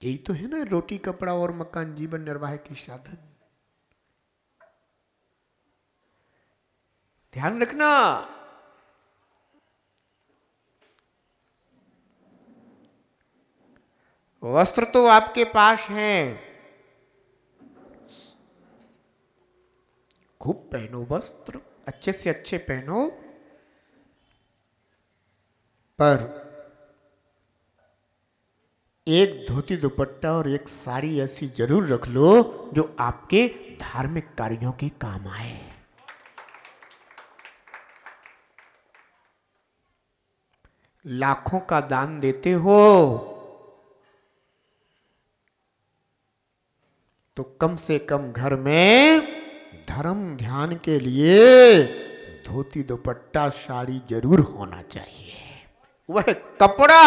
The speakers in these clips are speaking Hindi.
यही तो है ना, रोटी कपड़ा और मकान जीवन निर्वाह के साधन। ध्यान रखना, वस्त्र तो आपके पास हैं, खूब पहनो वस्त्र, अच्छे से अच्छे पहनो, पर एक धोती दुपट्टा और एक साड़ी ऐसी जरूर रख लो जो आपके धार्मिक कार्यों के काम आए। लाखों का दान देते हो तो कम से कम घर में धर्म ध्यान के लिए धोती दुपट्टा साड़ी जरूर होना चाहिए। वह कपड़ा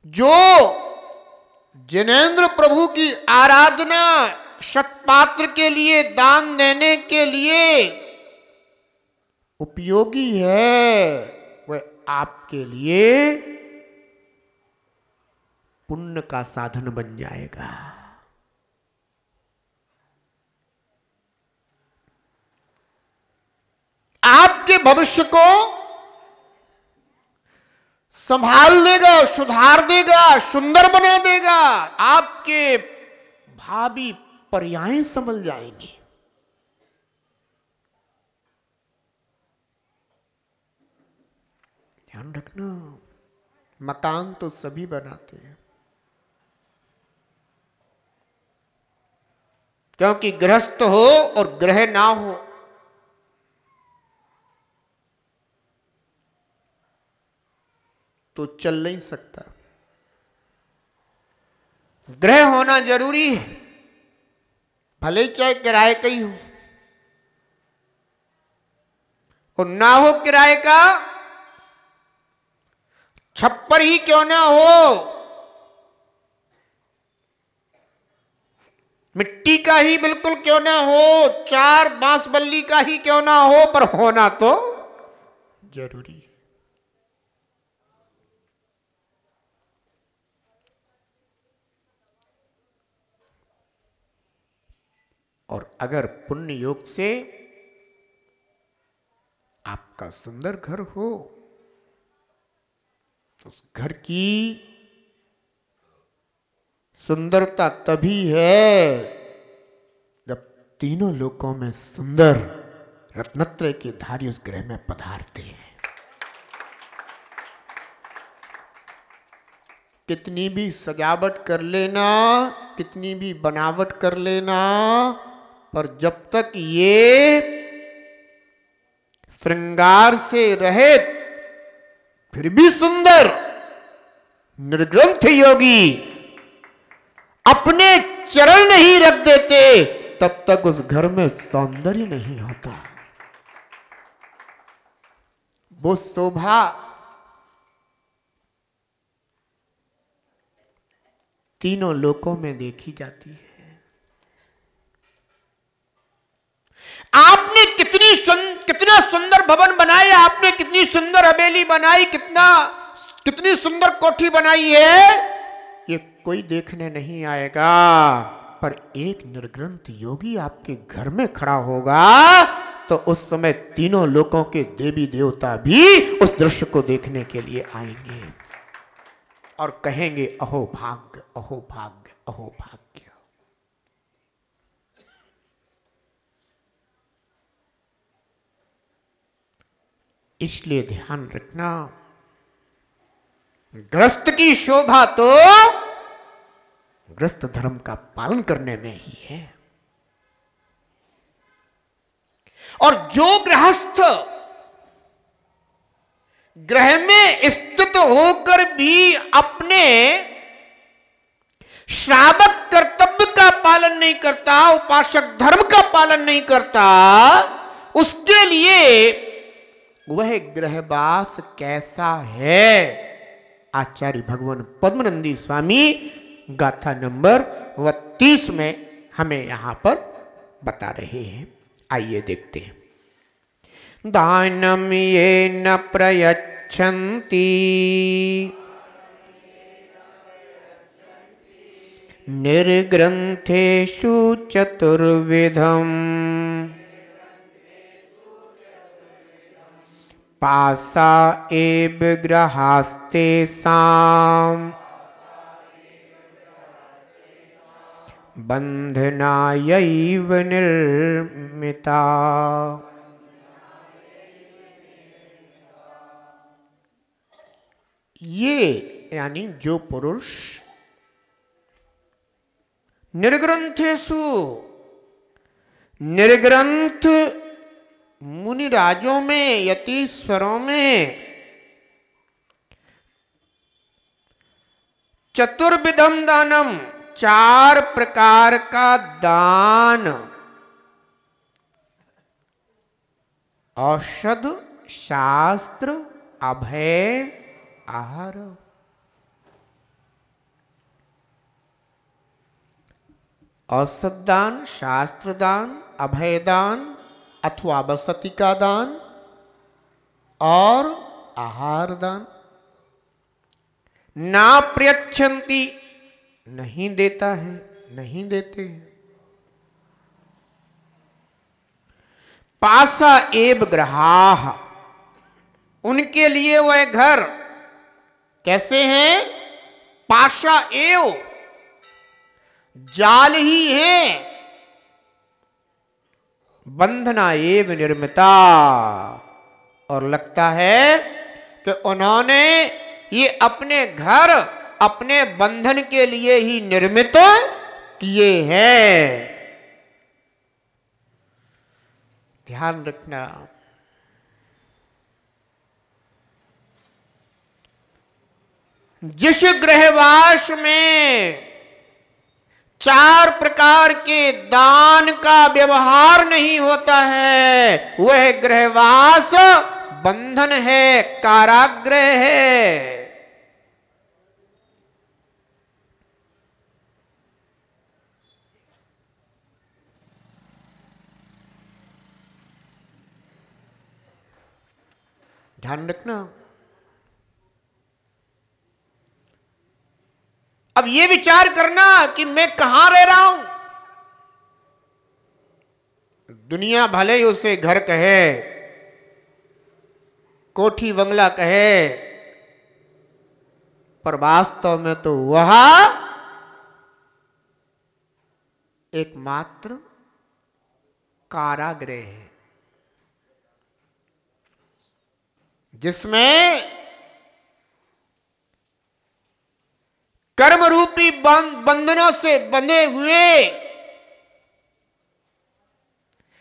जो जिनेंद्र प्रभु की आराधना सत्पात्र के लिए दान देने के लिए उपयोगी है, वह आपके लिए पुण्य का साधन बन जाएगा। आपके भविष्य को संभाल देगा, सुधार देगा, सुंदर बना देगा। आपके भावी पर्याय संभल जाएंगे। ध्यान रखना, मकान तो सभी बनाते हैं, क्योंकि गृहस्थ हो और ग्रह ना हो तो चल नहीं सकता। ग्रह होना जरूरी है, भले ही चाहे किराए का ही हो, और ना हो किराए का, छप्पर ही क्यों ना हो, मिट्टी का ही बिल्कुल क्यों ना हो, चार बांस बल्ली का ही क्यों ना हो, पर होना तो जरूरी है। और अगर पुण्य योग से आपका सुंदर घर हो तो उस घर की सुंदरता तभी है जब तीनों लोकों में सुंदर रत्नत्रय के धारी उस ग्रह में पधारते हैं। कितनी भी सजावट कर लेना, कितनी भी बनावट कर लेना, पर जब तक ये श्रृंगार से रहित फिर भी सुंदर निर्ग्रंथ योगी अपने चरण नहीं रख देते, तब तक उस घर में सौंदर्य नहीं होता। वो शोभा तीनों लोकों में देखी जाती है। आपने कितना सुंदर भवन बनाया, आपने कितनी सुंदर हवेली बनाई, कितनी सुंदर कोठी बनाई है, ये कोई देखने नहीं आएगा। पर एक निर्ग्रंथ योगी आपके घर में खड़ा होगा तो उस समय तीनों लोकों के देवी देवता भी उस दृश्य को देखने के लिए आएंगे और कहेंगे अहो भाग्य, अहो भाग्य, अहो भाग्य। इसलिए ध्यान रखना, गृहस्थ की शोभा तो गृहस्थ धर्म का पालन करने में ही है। और जो गृहस्थ ग्रह में स्थित होकर भी अपने श्रावक कर्तव्य का पालन नहीं करता, उपासक धर्म का पालन नहीं करता, उसके लिए वह गृहवास कैसा है, आचार्य भगवान पद्मनंदी स्वामी गाथा नंबर 32 में हमें यहां पर बता रहे हैं। आइए देखते हैं। दानम ये न प्रयच्छ परिरक्षन्ति निर्ग्रन्थेषु चतुर्विधम् पासा एव ग्रहास्तेषाम् बंधनायैव निर्मिता। ये यानी जो पुरुष निर्ग्रंथेषु निर्ग्रंथ मुनिराजों में यतीश्वरों में चतुर्विधम दानम 4 प्रकार का दान औषध शास्त्र अभय आहार औषध दान शास्त्र दान अभय दान अथवा बसति का दान और आहार दान। ना प्रयच्छन्ति नहीं देता है नहीं देते हैं। पासा एव ग्रहाः उनके लिए वह घर कैसे हैं? पाशा एव जाल ही है। बंधना एव निर्मिता और लगता है कि उन्होंने ये अपने घर अपने बंधन के लिए ही निर्मित किए हैं। ध्यान रखना, जिस गृहवास में 4 प्रकार के दान का व्यवहार नहीं होता है वह गृहवास बंधन है, कारागृह है। ध्यान रखना। अब ये विचार करना कि मैं कहां रह रहा हूं। दुनिया भले ही उसे घर कहे, कोठी बंगला कहे, पर वास्तव में तो वह एकमात्र कारागृह है जिसमें कर्म रूपी बंधनों से बंधे हुए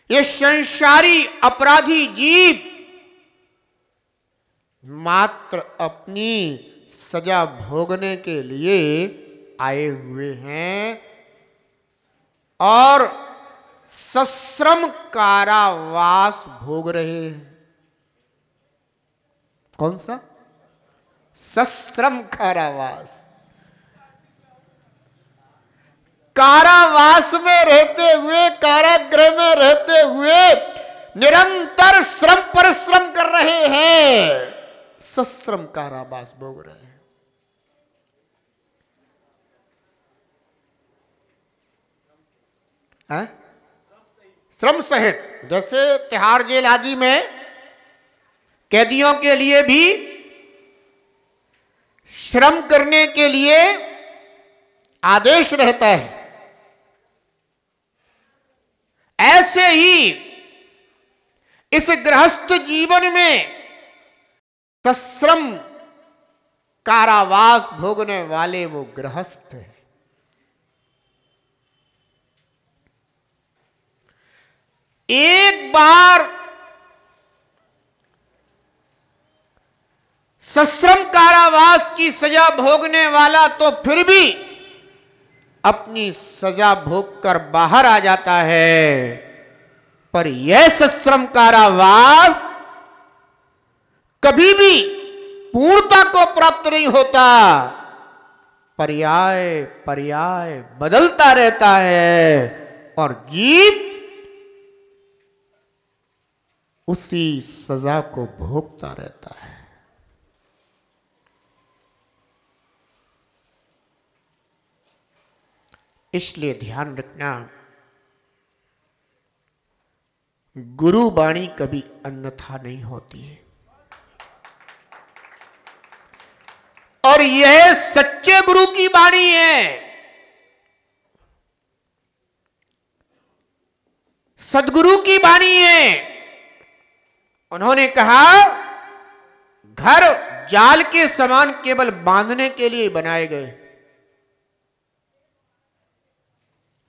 ये संसारी अपराधी जीव मात्र अपनी सजा भोगने के लिए आए हुए हैं और सश्रम कारावास भोग रहे हैं। कौन सा? सश्रम कारावास। कारावास में रहते हुए, कारागृह में रहते हुए निरंतर श्रम परिश्रम कर रहे हैं, सश्रम कारावास भोग रहे हैं। श्रम सहित, जैसे तिहाड़ जेल आदि में कैदियों के लिए भी श्रम करने के लिए आदेश रहता है, ऐसे ही इस गृहस्थ जीवन में सश्रम कारावास भोगने वाले वो गृहस्थ है। एक बार सश्रम कारावास की सजा भोगने वाला तो फिर भी अपनी सजा भोगकर बाहर आ जाता है, पर यह सश्रम कारावास कभी भी पूर्णता को प्राप्त नहीं होता, पर्याय पर्याय बदलता रहता है और जीव उसी सजा को भोगता रहता है। इसलिए ध्यान रखना, गुरु वाणी कभी अन्यथा नहीं होती है। और यह सच्चे गुरु की वाणी है। सदगुरु की वाणी है। उन्होंने कहा, घर जाल के समान केवल बांधने के लिए बनाए गए।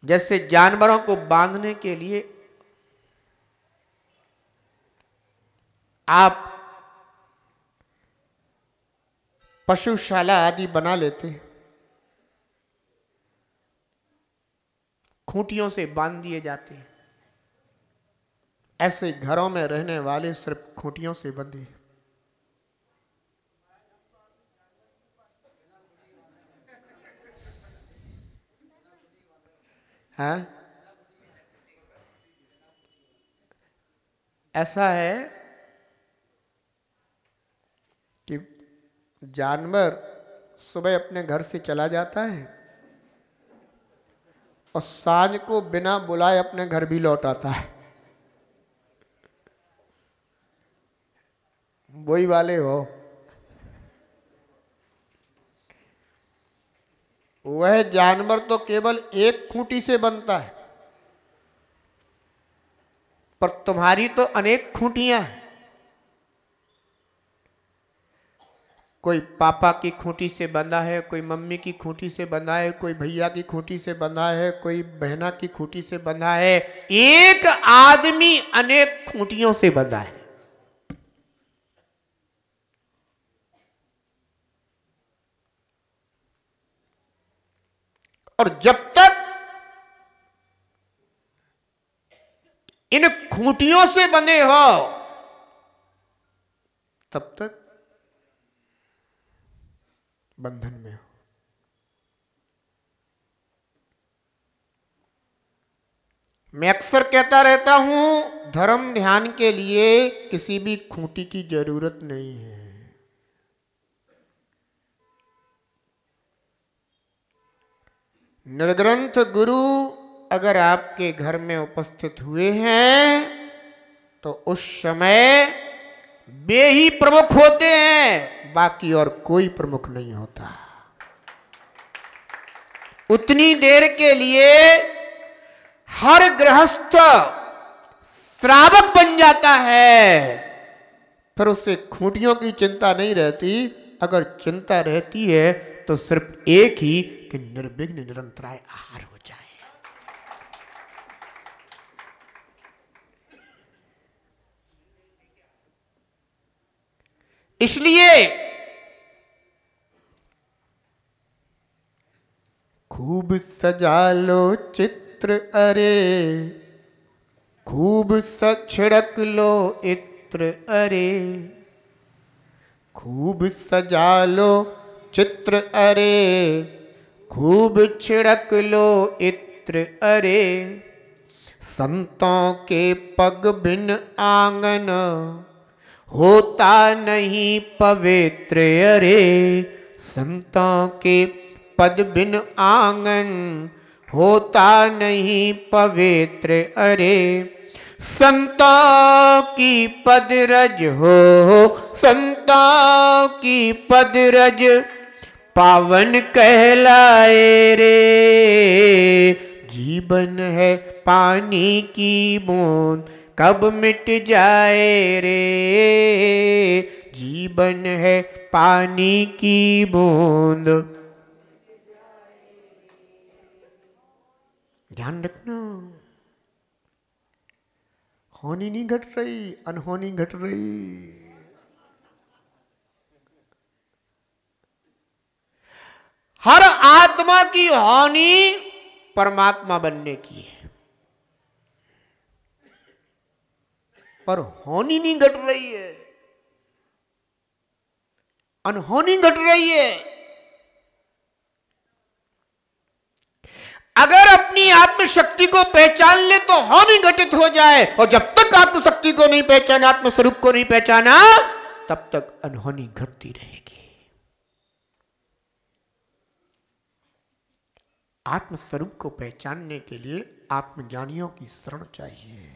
जैसे जानवरों को बांधने के लिए आप पशुशाला आदि बना लेते हैं, खूंटियों से बांध दिए जाते हैं, ऐसे घरों में रहने वाले सिर्फ खूंटियों से बंधे। हाँ, ऐसा है कि जानवर सुबह अपने घर से चला जाता है और सांझ को बिना बुलाए अपने घर भी लौट आता है। वही वाले हो। वह जानवर तो केवल एक खूंटी से बनता है, पर तुम्हारी तो अनेक खूंटियां हैं। कोई पापा की खूंटी से बंधा है, कोई मम्मी की खूंटी से बंधा है, कोई भैया की खूंटी से बंधा है, कोई बहना की खूंटी से बंधा है। एक आदमी अनेक खूंटियों से बंधा है। और जब तक इन खूंटियों से बंधे हो, तब तक बंधन में हो। मैं अक्सर कहता रहता हूं, धर्म ध्यान के लिए किसी भी खूंटी की जरूरत नहीं है। निर्ग्रंथ गुरु अगर आपके घर में उपस्थित हुए हैं तो उस समय वे ही प्रमुख होते हैं, बाकी और कोई प्रमुख नहीं होता। उतनी देर के लिए हर गृहस्थ श्रावक बन जाता है, फिर उससे खूंटियों की चिंता नहीं रहती। अगर चिंता रहती है तो सिर्फ एक ही, कि निर्विघ्न निरंतराय आहार हो जाए। इसलिए खूब सजा लो चित्र अरे, खूब छिड़क लो इत्र अरे, खूब सजा लो चित्र अरे, खूब छिड़क लो इत्र अरे, संतों के पग बिन आंगन होता नहीं पवित्र अरे, संतों के पद बिन आंगन होता नहीं पवित्र अरे, संतों की पद रज हो, संतों की पद रज पावन कहलाए रे, जीवन है पानी की बूंद कब मिट जाए रे, जीवन है पानी की बूंद। ध्यान रखना, होनी नहीं घट रही, अनहोनी घट रही। हर आत्मा की होनी परमात्मा बनने की है, पर होनी नहीं घट रही है, अनहोनी घट रही है। अगर अपनी आत्मशक्ति को पहचान ले तो होनी घटित हो जाए, और जब तक आत्मशक्ति को नहीं पहचाना, आत्मस्वरूप को नहीं पहचाना, तब तक अनहोनी घटती रहेगी। आत्मस्वरूप को पहचानने के लिए आत्मज्ञानियों की शरण चाहिए,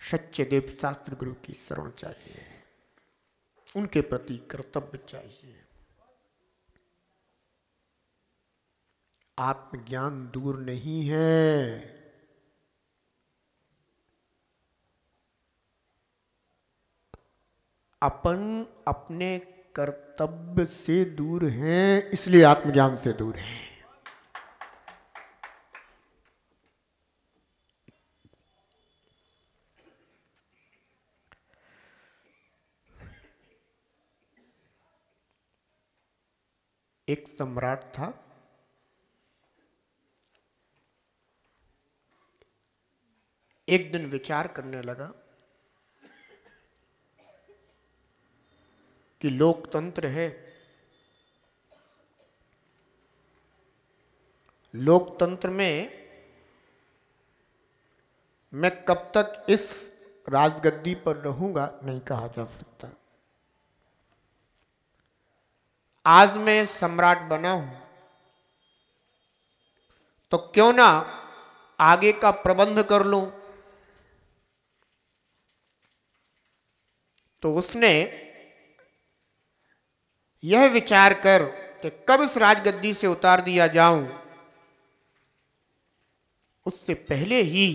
सच्चे देव शास्त्र गुरु की शरण चाहिए, उनके प्रति कर्तव्य चाहिए। आत्मज्ञान दूर नहीं है, अपन अपने कर्तव्य से दूर हैं, इसलिए आत्मज्ञान से दूर हैं। एक सम्राट था, एक दिन विचार करने लगा कि लोकतंत्र है, लोकतंत्र में मैं कब तक इस राजगद्दी पर रहूंगा नहीं कहा जा सकता। आज मैं सम्राट बना हूं तो क्यों ना आगे का प्रबंध कर लूं। तो उसने यह विचार कर कि कब इस राजगद्दी से उतार दिया जाऊं, उससे पहले ही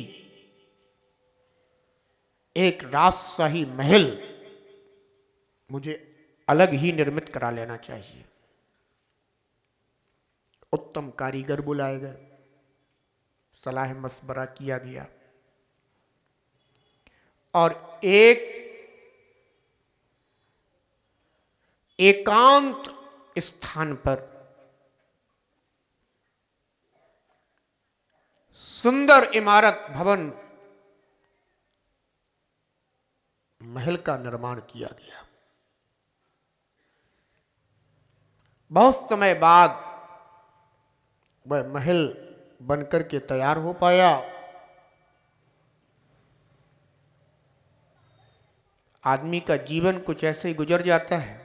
एक राजशाही महल मुझे अलग ही निर्मित करा लेना चाहिए। उत्तम कारीगर बुलाए गए, सलाह मशवरा किया गया और एक एकांत स्थान पर सुंदर इमारत भवन महल का निर्माण किया गया। बहुत समय बाद वह महल बनकर के तैयार हो पाया। आदमी का जीवन कुछ ऐसे ही गुजर जाता है।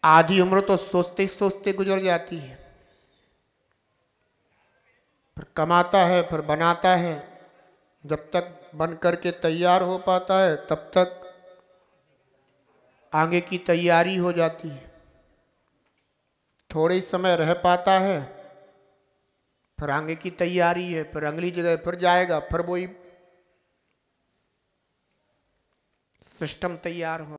आधी उम्र तो सोचते सोचते गुजर जाती है, फिर कमाता है, फिर बनाता है, जब तक बन करके तैयार हो पाता है तब तक आगे की तैयारी हो जाती है। थोड़े समय रह पाता है, फिर आगे की तैयारी है, फिर अगली जगह फिर जाएगा, फिर वही सिस्टम तैयार हो।